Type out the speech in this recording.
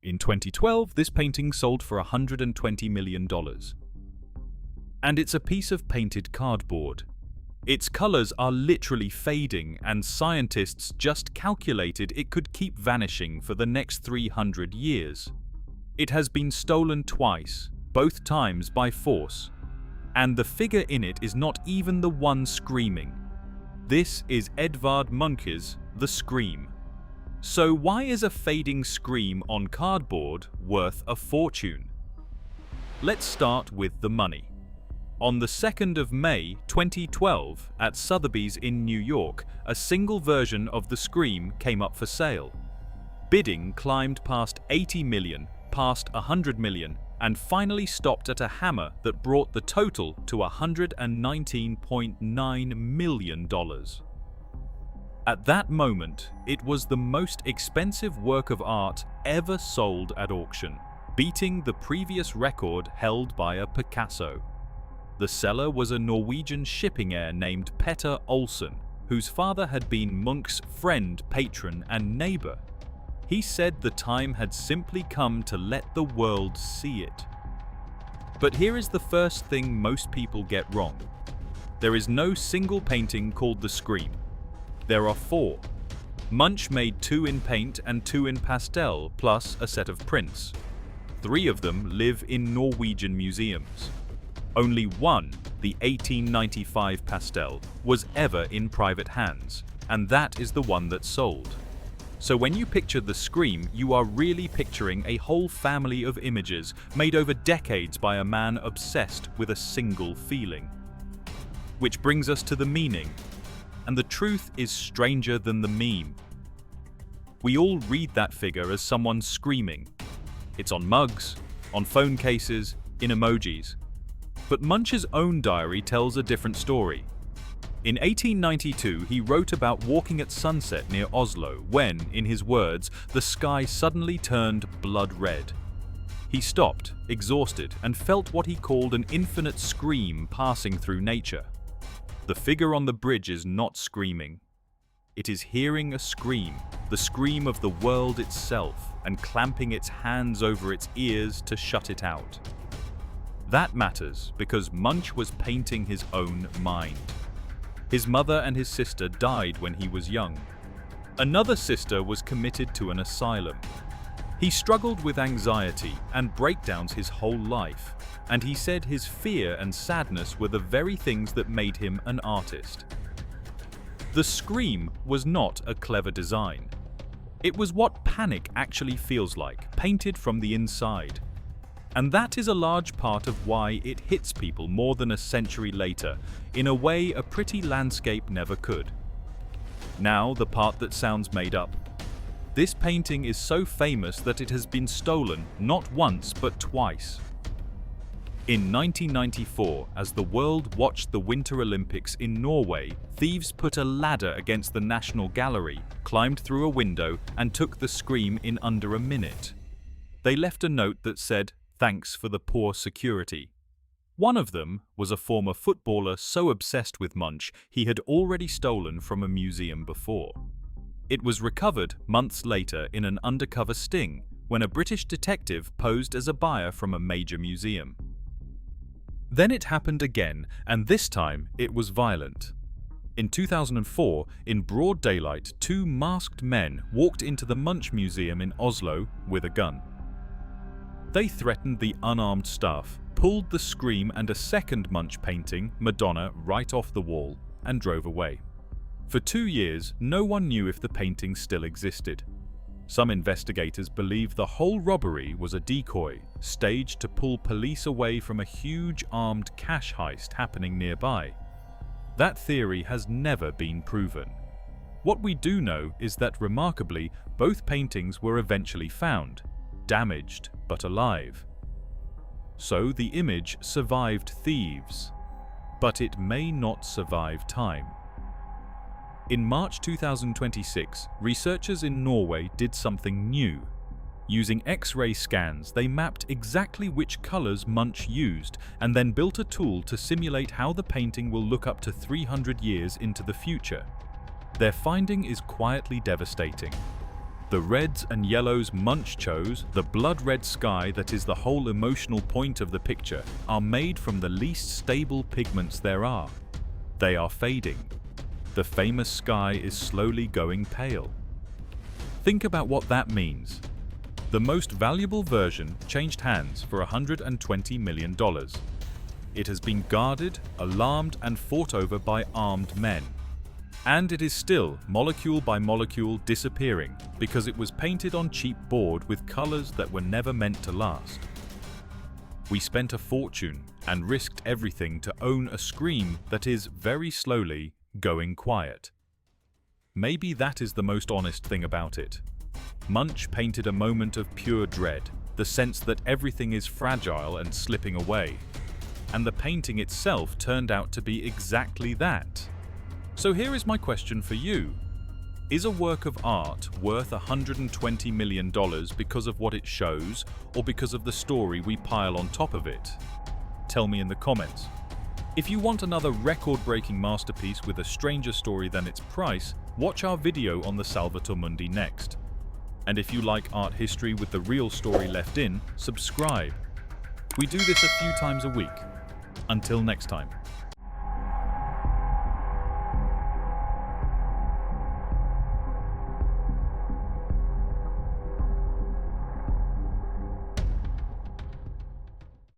In 2012, this painting sold for $120 million. And it's a piece of painted cardboard. Its colors are literally fading, and scientists just calculated it could keep vanishing for the next 300 years. It has been stolen twice, both times by force. And the figure in it is not even the one screaming. This is Edvard Munch's The Scream. So why is a fading scream on cardboard worth a fortune? Let's start with the money. On the 2nd of May 2012, at Sotheby's in New York, a single version of The Scream came up for sale. Bidding climbed past 80 million, past 100 million, and finally stopped at a hammer that brought the total to $119.9 million. At that moment, it was the most expensive work of art ever sold at auction, beating the previous record held by a Picasso. The seller was a Norwegian shipping heir named Petter Olsen, whose father had been Munch's friend, patron, and neighbor. He said the time had simply come to let the world see it. But here is the first thing most people get wrong. There is no single painting called The Scream. There are 4. Munch made 2 in paint and 2 in pastel, plus a set of prints. 3 of them live in Norwegian museums. Only one, the 1895 pastel, was ever in private hands, and that is the one that sold. So when you picture The Scream, you are really picturing a whole family of images made over decades by a man obsessed with a single feeling. Which brings us to the meaning, and the truth is stranger than the meme. We all read that figure as someone screaming. It's on mugs, on phone cases, in emojis. But Munch's own diary tells a different story. In 1892, he wrote about walking at sunset near Oslo when, in his words, the sky suddenly turned blood red. He stopped, exhausted, and felt what he called an infinite scream passing through nature. The figure on the bridge is not screaming. It is hearing a scream, the scream of the world itself, and clamping its hands over its ears to shut it out. That matters because Munch was painting his own mind. His mother and his sister died when he was young. Another sister was committed to an asylum. He struggled with anxiety and breakdowns his whole life, and he said his fear and sadness were the very things that made him an artist. The Scream was not a clever design. It was what panic actually feels like, painted from the inside. And that is a large part of why it hits people more than a century later, in a way a pretty landscape never could. Now, the part that sounds made up. This painting is so famous that it has been stolen not once but twice. In 1994, as the world watched the Winter Olympics in Norway, thieves put a ladder against the National Gallery, climbed through a window, and took The Scream in under a minute. They left a note that said, "Thanks for the poor security." One of them was a former footballer so obsessed with Munch he had already stolen from a museum before. It was recovered months later in an undercover sting when a British detective posed as a buyer from a major museum. Then it happened again, and this time it was violent. In 2004, in broad daylight, 2 masked men walked into the Munch Museum in Oslo with a gun. They threatened the unarmed staff, pulled The Scream and a second Munch painting, Madonna, right off the wall, and drove away. For 2 years, no one knew if the painting still existed. Some investigators believe the whole robbery was a decoy, staged to pull police away from a huge armed cash heist happening nearby. That theory has never been proven. What we do know is that, remarkably, both paintings were eventually found, damaged but alive. So the image survived thieves, but it may not survive time. In March 2026, researchers in Norway did something new. Using X-ray scans, they mapped exactly which colors Munch used and then built a tool to simulate how the painting will look up to 300 years into the future. Their finding is quietly devastating. The reds and yellows Munch chose, the blood-red sky that is the whole emotional point of the picture, are made from the least stable pigments there are. They are fading. The famous sky is slowly going pale. Think about what that means. The most valuable version changed hands for $120 million. It has been guarded, alarmed, and fought over by armed men. And it is still, molecule by molecule, disappearing because it was painted on cheap board with colors that were never meant to last. We spent a fortune and risked everything to own a scream that is very slowly going quiet. Maybe that is the most honest thing about it. Munch painted a moment of pure dread, the sense that everything is fragile and slipping away. And the painting itself turned out to be exactly that. So here is my question for you. Is a work of art worth $120 million because of what it shows, or because of the story we pile on top of it? Tell me in the comments. If you want another record-breaking masterpiece with a stranger story than its price, watch our video on the Salvator Mundi next. And if you like art history with the real story left in, subscribe. We do this a few times a week. Until next time.